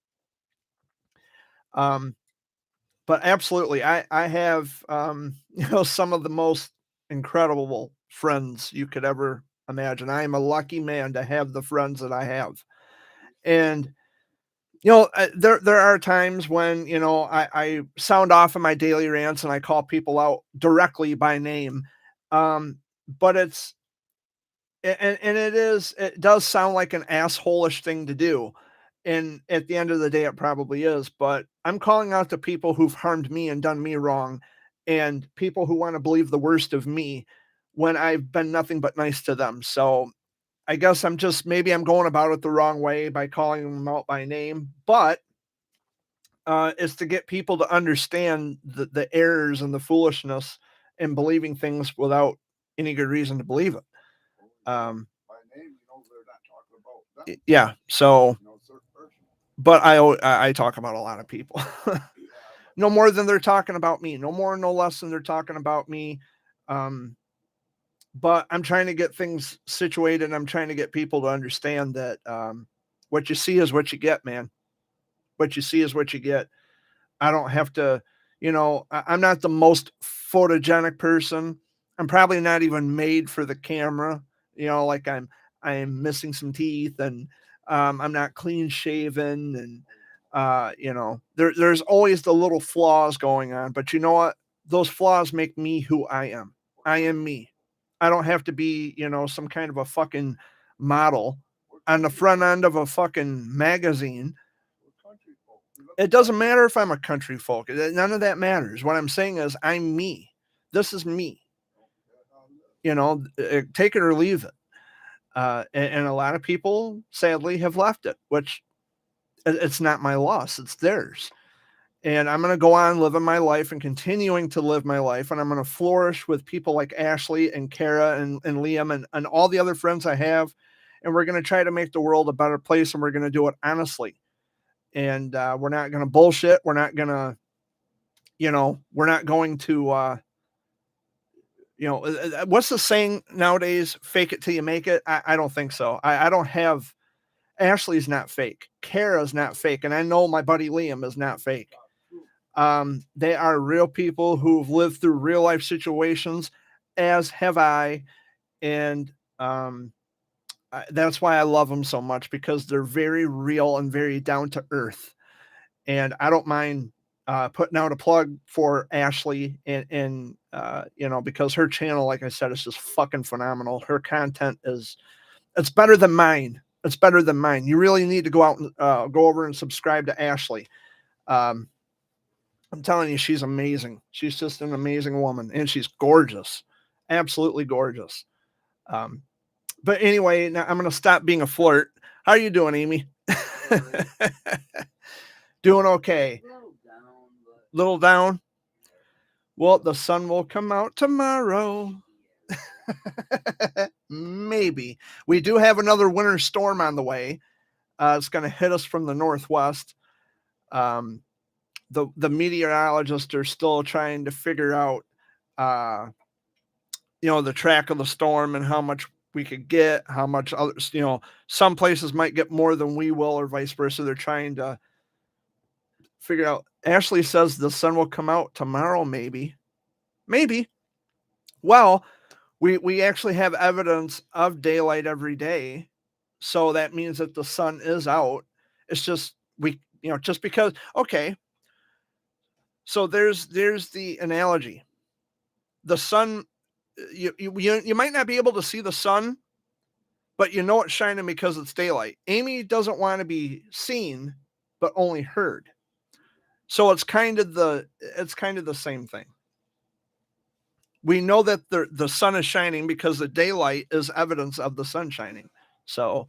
Speaker 1: But absolutely, I have you know, some of the most incredible friends you could ever imagine. I am a lucky man to have the friends that I have. And you know, there are times when, you know, I sound off in my daily rants and I call people out directly by name. But it does sound like an assholish thing to do. And at the end of the day, it probably is. But I'm calling out the people who've harmed me and done me wrong, and people who want to believe the worst of me when I've been nothing but nice to them. So I guess maybe I'm going about it the wrong way by calling them out by name, but it's to get people to understand the errors and the foolishness in believing things without any good reason to believe it.
Speaker 2: By name, you know, they're not talking about them.
Speaker 1: Yeah. So,
Speaker 2: No certain person.
Speaker 1: but I talk about a lot of people. No more than they're talking about me. No more, no less than they're talking about me. But I'm trying to get things situated. I'm trying to get people to understand that what you see is what you get, man. What you see is what you get. I don't have to, you know, I'm not the most photogenic person. I'm probably not even made for the camera. You know, like I'm missing some teeth, and I'm not clean shaven, and you know, there's always the little flaws going on. But you know what? Those flaws make me who I am. I am me. I don't have to be, you know, some kind of a fucking model on the front end of a fucking magazine. It doesn't matter if I'm a country folk. None of that matters. What I'm saying is I'm me. This is me. You know, take it or leave it. And a lot of people sadly have left it, which it's not my loss. It's theirs. And I'm going to go on living my life and continuing to live my life. And I'm going to flourish with people like Ashley and Kara and Liam and all the other friends I have. And we're going to try to make the world a better place. And we're going to do it honestly. And we're not going to bullshit. We're not going to, you know, we're not going to, you know, what's the saying nowadays? Fake it till you make it. I don't think so. I don't have, Ashley's not fake. Kara's not fake. And I know my buddy Liam is not fake. They are real people who've lived through real life situations, as have I. And that's why I love them so much, because they're very real and very down to earth. And I don't mind putting out a plug for Ashley and you know, because her channel, like I said, is just fucking phenomenal. Her content it's better than mine. It's better than mine. You really need to go out and go over and subscribe to Ashley. I'm telling you, she's amazing. She's just an amazing woman, and she's gorgeous, absolutely gorgeous. But anyway, now I'm going to stop being a flirt. How are you doing, Amy? Doing okay. Little down. Well, the sun will come out tomorrow. Maybe. We do have another winter storm on the way. It's going to hit us from the northwest. The meteorologists are still trying to figure out, the track of the storm and how much we could get, how much others, some places might get more than we will, or vice versa. They're trying to figure out. Ashley says the sun will come out tomorrow, maybe. Well, we actually have evidence of daylight every day, so that means that the sun is out. It's just just because. Okay, so there's the analogy. The sun, you might not be able to see the sun, but you know it's shining because it's daylight. Amy doesn't want to be seen, but only heard. So it's kind of the same thing. We know that the sun is shining because the daylight is evidence of the sun shining. So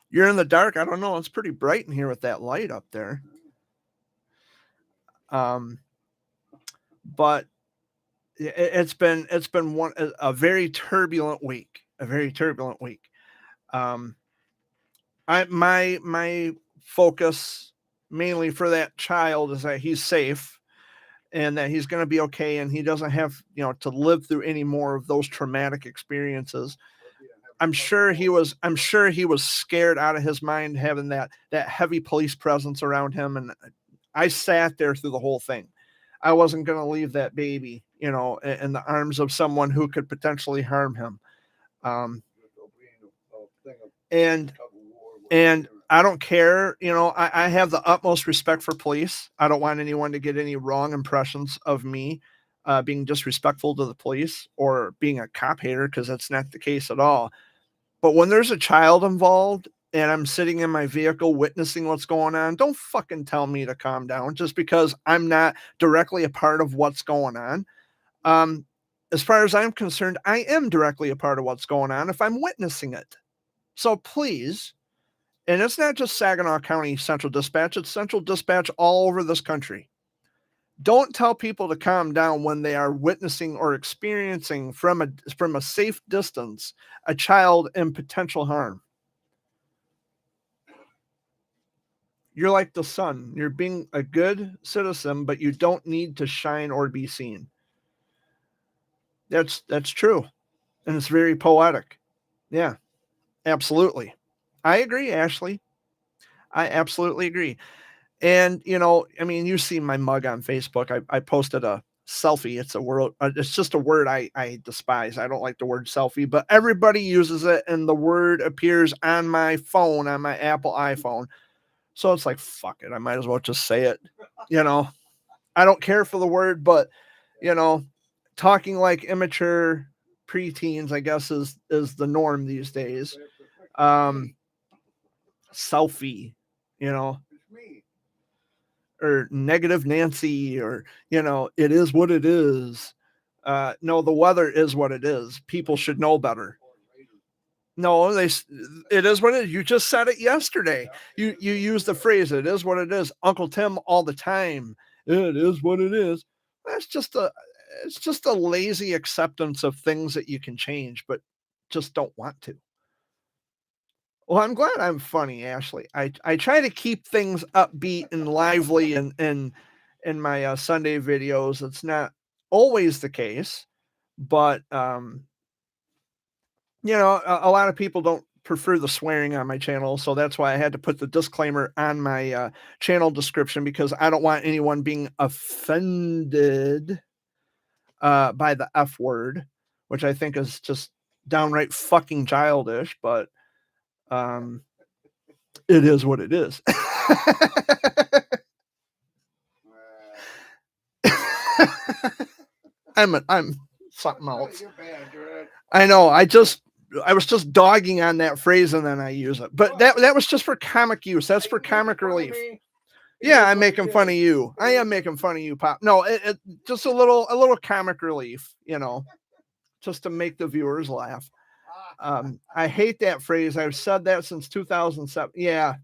Speaker 1: you're in the dark. I don't know. It's pretty bright in here with that light up there. But it's been a very turbulent week. My focus mainly for that child is that he's safe and that he's going to be okay, and he doesn't have to live through any more of those traumatic experiences. I'm sure he was scared out of his mind having that heavy police presence around him, and I sat there through the whole thing. I wasn't going to leave that baby, in the arms of someone who could potentially harm him. And I don't care. I have the utmost respect for police. I don't want anyone to get any wrong impressions of me being disrespectful to the police or being a cop hater, because that's not the case at all. But when there's a child involved and I'm sitting in my vehicle witnessing what's going on, don't fucking tell me to calm down just because I'm not directly a part of what's going on. As far as I'm concerned, I am directly a part of what's going on if I'm witnessing it. So please, and it's not just Saginaw County Central Dispatch, it's Central Dispatch all over this country. Don't tell people to calm down when they are witnessing or experiencing from a safe distance a child in potential harm. You're like the sun. You're being a good citizen, but you don't need to shine or be seen. That's true. And it's very poetic. Yeah, absolutely. I agree, Ashley. I absolutely agree. And, you see my mug on Facebook. I posted a selfie. It's just a word I despise. I don't like the word selfie, but everybody uses it, and the word appears on my phone, on my Apple iPhone. So it's like, fuck it. I might as well just say it. I don't care for the word, but, talking like immature preteens, I guess, is the norm these days. Selfie, or negative Nancy, or, it is what it is. No, the weather is what it is. People should know better. No, it is what it is. You just said it yesterday. You use the phrase, it is what it is. Uncle Tim all the time. It is what it is. It's just a lazy acceptance of things that you can change, but just don't want to. Well, I'm glad I'm funny, Ashley. I try to keep things upbeat and lively in my Sunday videos. It's not always the case, but a lot of people don't prefer the swearing on my channel, so that's why I had to put the disclaimer on my channel description, because I don't want anyone being offended by the F word, which I think is just downright fucking childish, but it is what it is. I'm something else. I know. I was just dogging on that phrase, and then I use it. But that was just for comic use. That's for comic relief. Yeah, I'm making fun of you. I am making fun of you, Pop. No, it just a little comic relief, just to make the viewers laugh. I hate that phrase. I've said that since 2007. Yeah.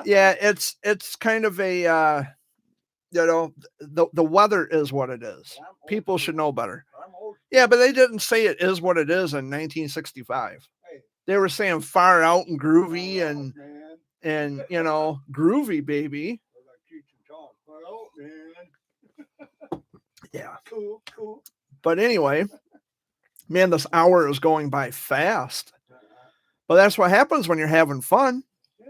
Speaker 1: Yeah, it's kind of a You know, the weather is what it is.
Speaker 2: I'm old
Speaker 1: People should
Speaker 2: school.
Speaker 1: know better.
Speaker 2: I'm old.
Speaker 1: Yeah, but they didn't say it is what it is in 1965.
Speaker 2: Hey,
Speaker 1: They were saying far out and groovy
Speaker 2: far out,
Speaker 1: and
Speaker 2: man.
Speaker 1: you know, groovy, baby.
Speaker 2: We're like Cheech and Chong. Far out, man.
Speaker 1: Yeah.
Speaker 2: Cool.
Speaker 1: But anyway, man, this hour is going by fast. But that's what happens when you're having fun,
Speaker 2: Yeah.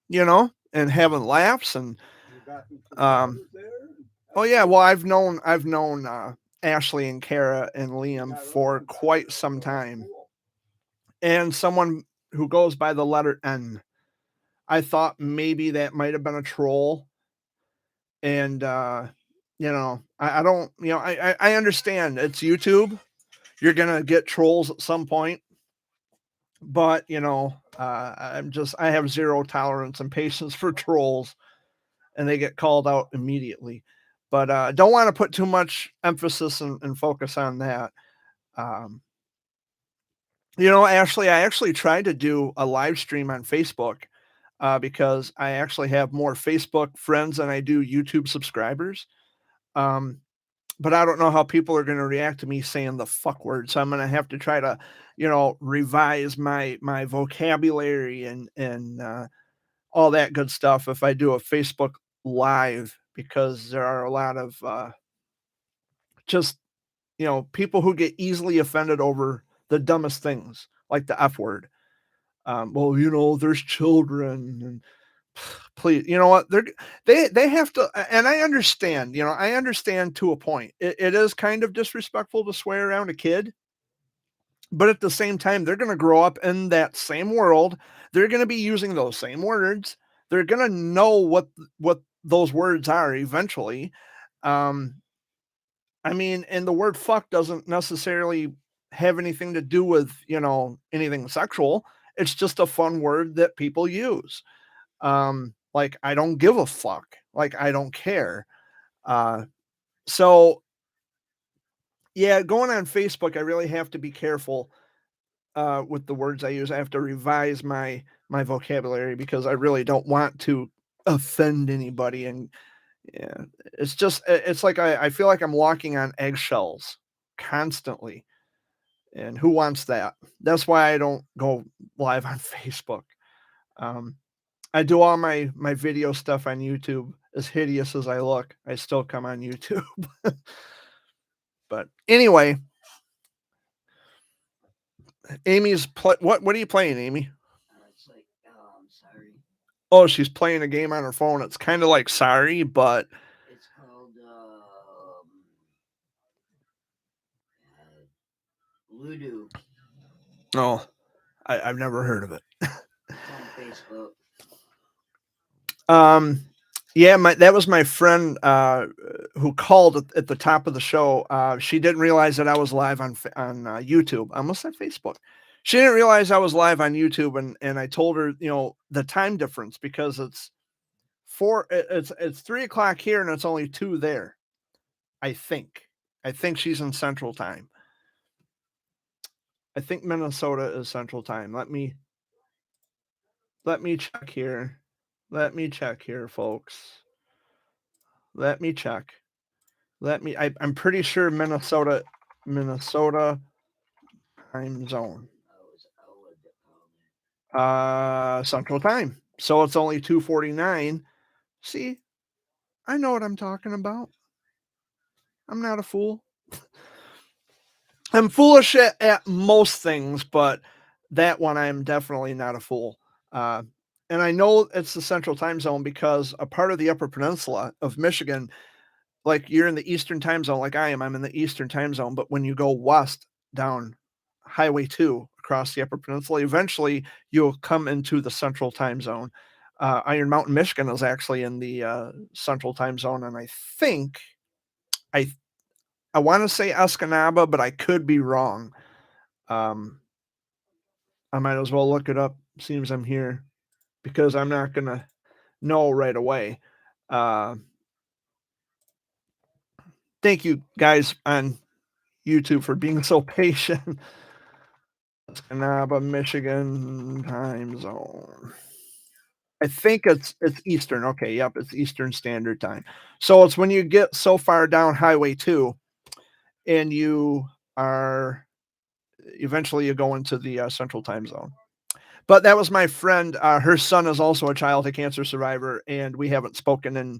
Speaker 1: you know, and having laughs and
Speaker 2: You got some
Speaker 1: Um,
Speaker 2: brothers there?
Speaker 1: oh yeah, well I've known Ashley and Kara and
Speaker 2: Yeah,
Speaker 1: Liam
Speaker 2: those
Speaker 1: for
Speaker 2: ones,
Speaker 1: quite
Speaker 2: those
Speaker 1: some
Speaker 2: are
Speaker 1: time.
Speaker 2: cool.
Speaker 1: And someone who goes by the letter N. I thought maybe that might have been a troll. And you know, I don't, you know, I understand it's YouTube. You're gonna get trolls at some point. But you know, I have zero tolerance and patience for trolls, and they get called out immediately. But don't want to put too much emphasis and focus on that. Um, you know, Ashley, I actually tried to do a live stream on Facebook because I actually have more Facebook friends than I do YouTube subscribers. Um, but I don't know how people are going to react to me saying the fuck word. So I'm going to have to try to, you know, revise my vocabulary and all that good stuff if I do a Facebook live, because there are a lot of just, you know, people who get easily offended over the dumbest things like the F word. Well, you know, there's children and please, you know what? They have to, and I understand, you know, I understand to a point. It is kind of disrespectful to swear around a kid, but at the same time, they're going to grow up in that same world. They're going to be using those same words. They're going to know what those words are eventually. Um, I mean, and the word fuck doesn't necessarily have anything to do with, you know, anything sexual. It's just a fun word that people use. Like I don't give a fuck. Like I don't care. Uh, so yeah, going on Facebook, I really have to be careful with the words I use. I have to revise my vocabulary because I really don't want to offend anybody. And yeah, it's just it's like I feel like I'm walking on eggshells constantly. And who wants that? That's why I don't go live on Facebook. Um, I do all my video stuff on YouTube. As hideous as I look, I still come on YouTube. But anyway, Amy's what are you playing, Amy?
Speaker 3: It's like, oh, I'm sorry.
Speaker 1: Oh, she's playing a game on her phone. It's kind of like Sorry, but
Speaker 3: It's called Ludo.
Speaker 1: oh, I've never heard of it.
Speaker 3: It's on Facebook.
Speaker 1: Yeah, that was my friend who called at the top of the show. She didn't realize that I was live on YouTube. I almost said Facebook. She didn't realize I was live on YouTube, and I told her, you know, the time difference, because it's 3 o'clock here and it's only 2 there. I think she's in Central Time. I think Minnesota is Central Time. Let me check here. Let me check here, folks. Let me check. I'm pretty sure Minnesota time zone. Central Time. So it's only 2:49. See, I know what I'm talking about. I'm not a fool. I'm foolish at most things, but that one I'm definitely not a fool. And I know it's the Central Time Zone because a part of the Upper Peninsula of Michigan, like you're in the Eastern Time Zone, like I am. I'm in the Eastern Time Zone, but when you go west down Highway 2 across the Upper Peninsula, eventually you'll come into the Central Time Zone. Iron Mountain, Michigan is actually in the Central Time Zone, and I think I want to say Escanaba, but I could be wrong. I might as well look it up. Seems I'm here because I'm not gonna know right away. Thank you guys on YouTube for being so patient. Escanaba, Michigan time zone. I think it's Eastern. Okay, yep, it's Eastern Standard Time. So it's when you get so far down Highway 2 and you are eventually you go into the Central Time Zone. But that was my friend. Her son is also a childhood cancer survivor, and we haven't spoken in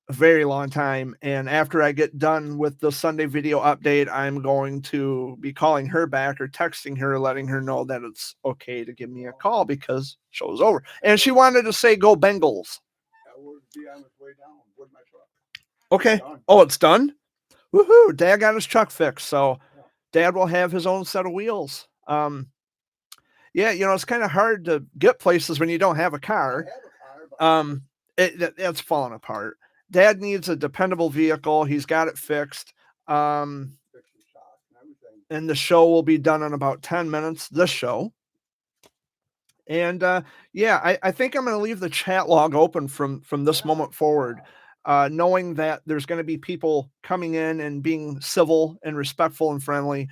Speaker 1: a very long time. And after I get done with the Sunday video update, I'm going to be calling her back or texting her, letting her know that it's okay to give me a call because show's over. And she wanted to say, "Go Bengals."
Speaker 2: I would be on its way down with my truck.
Speaker 1: Okay.
Speaker 2: Done.
Speaker 1: Oh, it's done. Woohoo! Dad got his truck fixed, so Dad will have his own set of wheels. Yeah, it's kind of hard to get places when you don't have a
Speaker 2: I
Speaker 1: car.
Speaker 2: have a car, but
Speaker 1: That's falling apart. Dad needs a dependable vehicle. He's got it fixed.
Speaker 2: fix the shocks and everything.
Speaker 1: And the show will be done in about 10 minutes. This show. And yeah, I think I'm going to leave the chat log open from this moment forward, knowing that there's going to be people coming in and being civil and respectful and friendly.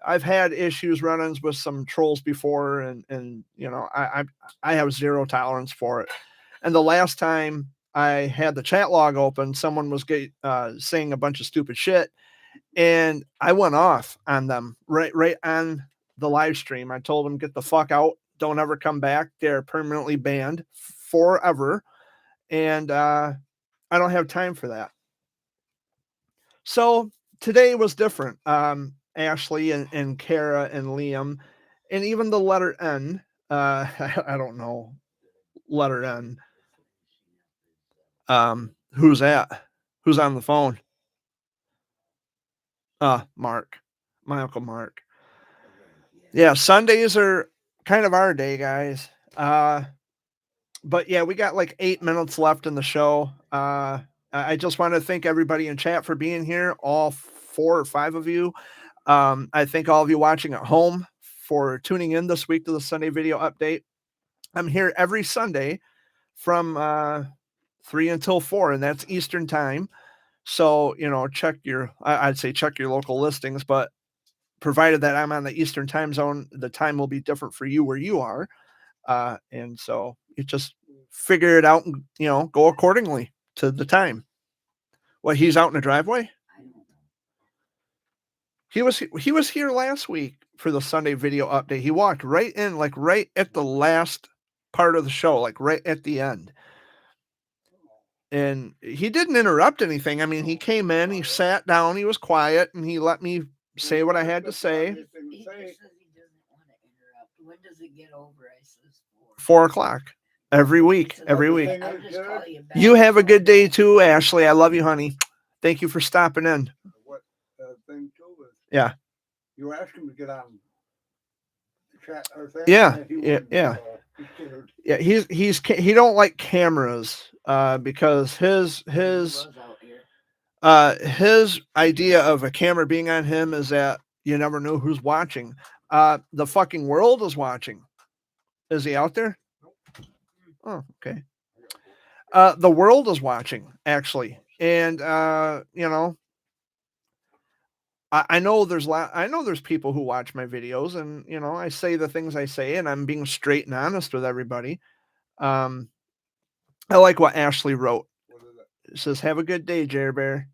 Speaker 1: I've had issues, run-ins with some trolls before, and I have zero tolerance for it. And the last time I had the chat log open, someone was saying a bunch of stupid shit, and I went off on them right on the live stream. I told them, get the fuck out, don't ever come back. They're permanently banned forever, and I don't have time for that. So today was different. Ashley and Kara and Liam, and even the letter N. I don't know, letter N. Who's that? Who's on the phone? Mark, my Uncle Mark. Yeah, Sundays are kind of our day, guys. But yeah, we got like 8 minutes left in the show. I just want to thank everybody in chat for being here, all 4 or 5 of you. I thank all of you watching at home for tuning in this week to the Sunday video update. I'm here every Sunday from 3 until 4, and that's Eastern time. So, check I'd say check your local listings, but provided that I'm on the Eastern time zone, the time will be different for you where you are. And so you just figure it out and, go accordingly to the time. What, he's out in the driveway? He was here last week for the Sunday video update. He walked right in, like right at the last part of the show, like right at the end. And he didn't interrupt anything. I mean, he came in, he sat down, he was quiet, and he let me say what I had to say.
Speaker 3: He just says he doesn't want to interrupt. When does it get over? I says
Speaker 1: 4 o'clock every week.
Speaker 3: So
Speaker 1: Every
Speaker 3: I'll
Speaker 1: week.
Speaker 3: just call you back.
Speaker 1: You have a good day too, Ashley. I love you, honey. Thank you for stopping in.
Speaker 2: What thing too is
Speaker 1: Yeah.
Speaker 2: you were asking to get on the chat or thing.
Speaker 1: Yeah,
Speaker 2: and he
Speaker 1: yeah,
Speaker 2: wouldn't,
Speaker 1: yeah.
Speaker 2: he's scared.
Speaker 1: Yeah, he don't like cameras because his
Speaker 3: Was out here.
Speaker 1: his idea of a camera being on him is that you never know who's watching. The fucking world is watching. Is he out there? Oh, okay. The world is watching, actually. And I know there's people who watch my videos, and I say the things I say, and I'm being straight and honest with everybody. I like what Ashley wrote.
Speaker 2: What is it?
Speaker 1: It says, "Have a good day, Jerry Bear."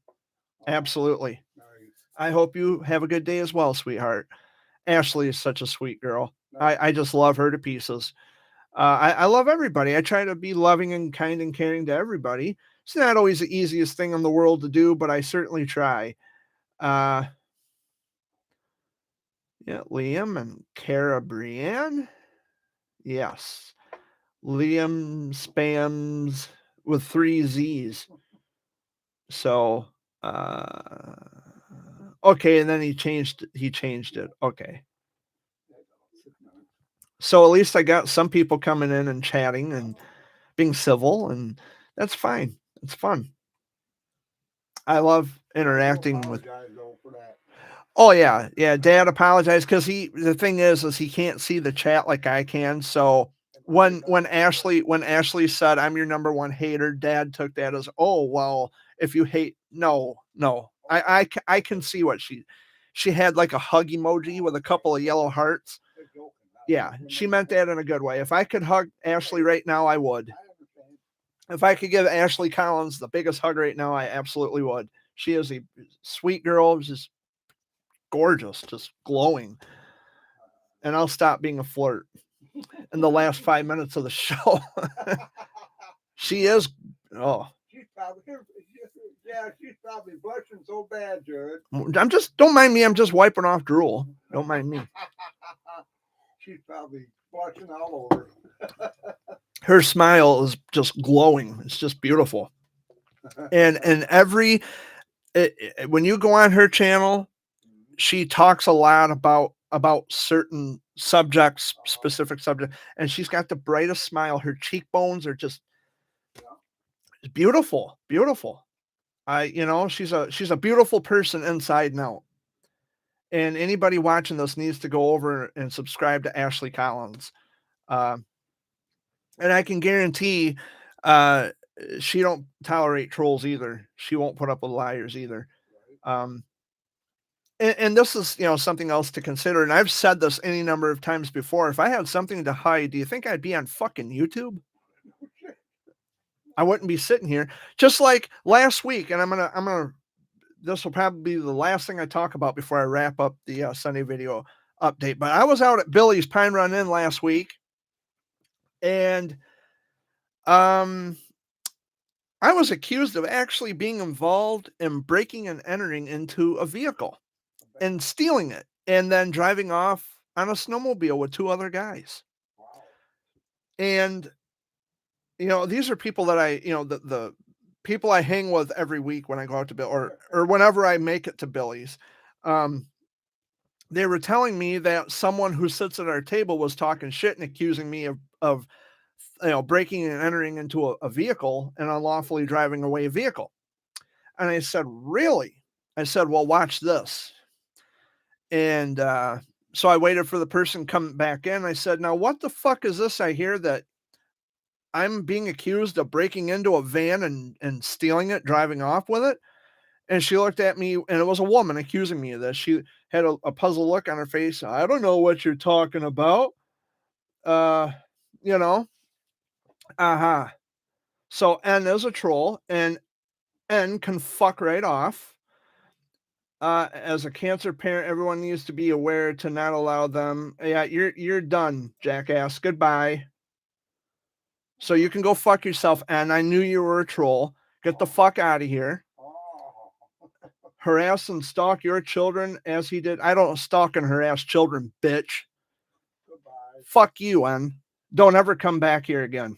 Speaker 1: Absolutely.
Speaker 2: Nice.
Speaker 1: I hope you have a good day as well, sweetheart. Ashley is such a sweet girl. I just love her to pieces. I love everybody. I try to be loving and kind and caring to everybody. It's not always the easiest thing in the world to do, but I certainly try. Yeah, Liam and Cara Brienne. Yes. Liam spams with 3 Z's. So, okay, and then he changed it. Okay. So at least I got some people coming in and chatting and being civil, and that's fine. It's fun. I love interacting with.
Speaker 2: Apologize, though, for that.
Speaker 1: Oh yeah, yeah. Dad apologized because the thing is he can't see the chat like I can. So when Ashley said I'm your number one hater, Dad took that as, oh well, if you hate, no. I can see what she had, like a hug emoji with a couple of yellow hearts.
Speaker 2: They're joking, not
Speaker 1: Yeah, she meant that in a good way. If I could hug Ashley right now, I would.
Speaker 2: I understand.
Speaker 1: If I could give Ashley Collins the biggest hug right now, I absolutely would. She is a sweet girl, just gorgeous, just glowing. And I'll stop being a flirt in the last 5 minutes of the show. She is. Oh,
Speaker 2: She's probably, yeah, she's probably blushing so bad, Jared.
Speaker 1: I'm just. Don't mind me. I'm just wiping off drool. Don't mind me.
Speaker 2: She's probably blushing all over.
Speaker 1: Her smile is just glowing. It's just beautiful. And every when you go on her channel, she talks a lot about certain subjects, specific subject, and she's got the brightest smile. Her cheekbones are just beautiful, beautiful. She's a beautiful person inside and out. And anybody watching this needs to go over and subscribe to Ashley Collins. And I can guarantee she don't tolerate trolls either. She won't put up with liars either. And this is, something else to consider. And I've said this any number of times before. If I had something to hide, do you think I'd be on fucking YouTube? I wouldn't be sitting here. Just like last week, and I'm gonna. This will probably be the last thing I talk about before I wrap up the Sunday video update. But I was out at Billy's Pine Run Inn last week, and I was accused of actually being involved in breaking and entering into a vehicle and stealing it, and then driving off on a snowmobile with 2 other guys.
Speaker 2: Wow.
Speaker 1: And these are people that I, the people I hang with every week when I go out to Bill or whenever I make it to Billy's. They were telling me that someone who sits at our table was talking shit and accusing me of breaking and entering into a vehicle and unlawfully driving away a vehicle. And I said, really? I said, well, watch this. And so I waited for the person coming back in. I said, now what the fuck is this I hear that I'm being accused of breaking into a van and stealing it, driving off with it? And she looked at me, and it was a woman accusing me of this. She had a puzzled look on her face. I don't know what you're talking about. So N is a troll, and N can fuck right off. As a cancer parent, everyone needs to be aware to not allow them. Yeah, you're done, jackass. Goodbye. So you can go fuck yourself, and I knew you were a troll. Get the fuck out of here. Harass and stalk your children as he did. I don't stalk and harass children, bitch.
Speaker 2: Goodbye.
Speaker 1: Fuck you, N. Don't ever come back here again.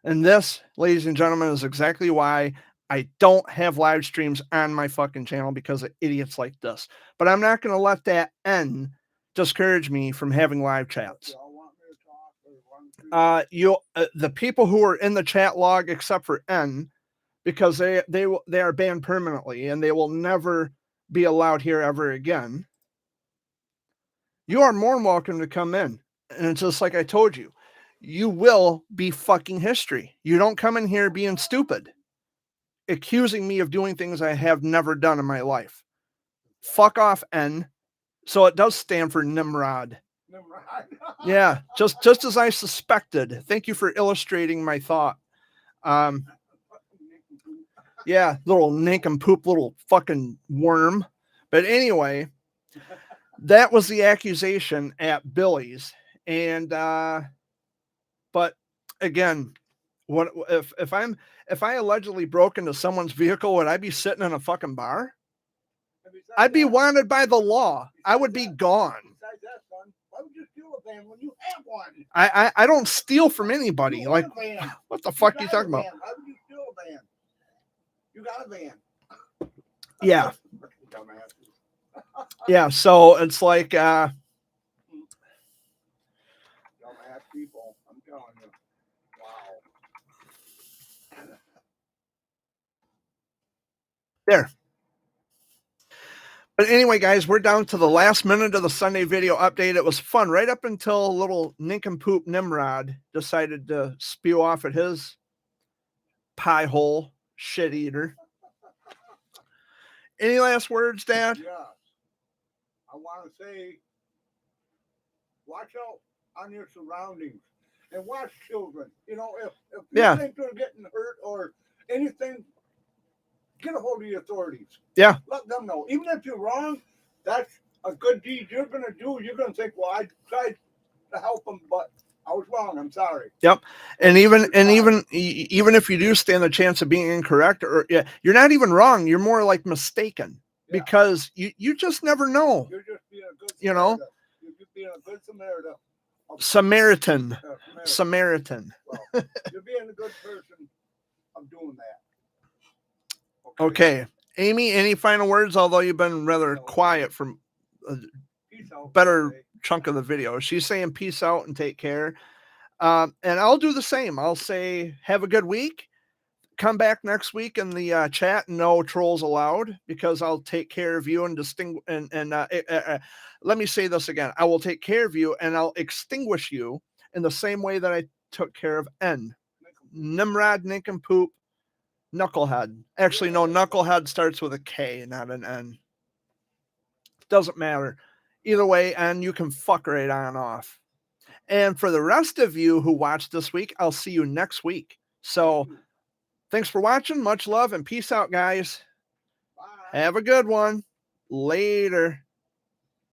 Speaker 1: And this, ladies and gentlemen, is exactly why I don't have live streams on my fucking channel, because of idiots like this. But I'm not going to let that N discourage me from having live chats. The people who are in the chat log, except for N, because they are banned permanently and they will never be allowed here ever again. You are more than welcome to come in. And it's just like I told you, you will be fucking history. You don't come in here being stupid, accusing me of doing things I have never done in my life. Fuck off, N. So it does stand for Nimrod. Yeah, just as I suspected. Thank you for illustrating my thought. Yeah, little nincompoop, little fucking worm. But anyway, that was the accusation at Billy's. And but again, what if I allegedly broke into someone's vehicle, would I be sitting in a fucking bar? I'd be wanted by the law. I would be gone.
Speaker 2: Besides that, son, why would you steal a van when you have one?
Speaker 1: I don't steal from anybody.
Speaker 2: You
Speaker 1: Like,
Speaker 2: got a van.
Speaker 1: what the fuck are you
Speaker 2: got a
Speaker 1: talking about?
Speaker 2: van. Why would you steal a van? You got a van.
Speaker 1: Yeah.
Speaker 2: Dumbasses.
Speaker 1: Yeah. So it's like,
Speaker 2: Dumbass people. I'm telling you. Wow.
Speaker 1: there. But anyway, guys, we're down to the last minute of the Sunday video update. It was fun right up until little nincompoop Nimrod decided to spew off at his pie hole shit eater. Any last words, Dad?
Speaker 2: Yeah. I want to say, watch out on your surroundings and watch children. You know, if
Speaker 1: Yeah.
Speaker 2: you think they're getting hurt or anything, get a hold of the authorities.
Speaker 1: Yeah.
Speaker 2: Let them know. Even if you're wrong, that's a good deed you're going to do. You're going to think, well, I tried to help them, but I was wrong. I'm sorry.
Speaker 1: And even if you do stand a chance of being incorrect, or you're not even wrong, you're more like mistaken,
Speaker 2: Yeah.
Speaker 1: because you just never know.
Speaker 2: You're just being a good
Speaker 1: You know?
Speaker 2: Samaritan. You're just being a good Samaritan.
Speaker 1: Samaritan.
Speaker 2: Samaritan.
Speaker 1: Samaritan.
Speaker 2: Well, you're being a good person of doing that.
Speaker 1: Okay. Amy, any final words? Although you've been rather
Speaker 2: No.
Speaker 1: quiet for a
Speaker 2: Peace out.
Speaker 1: better
Speaker 2: Okay.
Speaker 1: chunk of the video. She's saying peace out and take care. And I'll do the same. I'll say have a good week. Come back next week in the chat. No trolls allowed, because I'll take care of you and let me say this again. I will take care of you and I'll extinguish you in the same way that I took care of N. Nimrod, Nincompoop, Knucklehead. Actually, no, Knucklehead starts with a K, not an N. Doesn't matter. Either way, and you can fuck right on off. And for the rest of you who watched this week, I'll see you next week. So thanks for watching. Much love and peace out, guys.
Speaker 2: Bye.
Speaker 1: Have a good one. Later.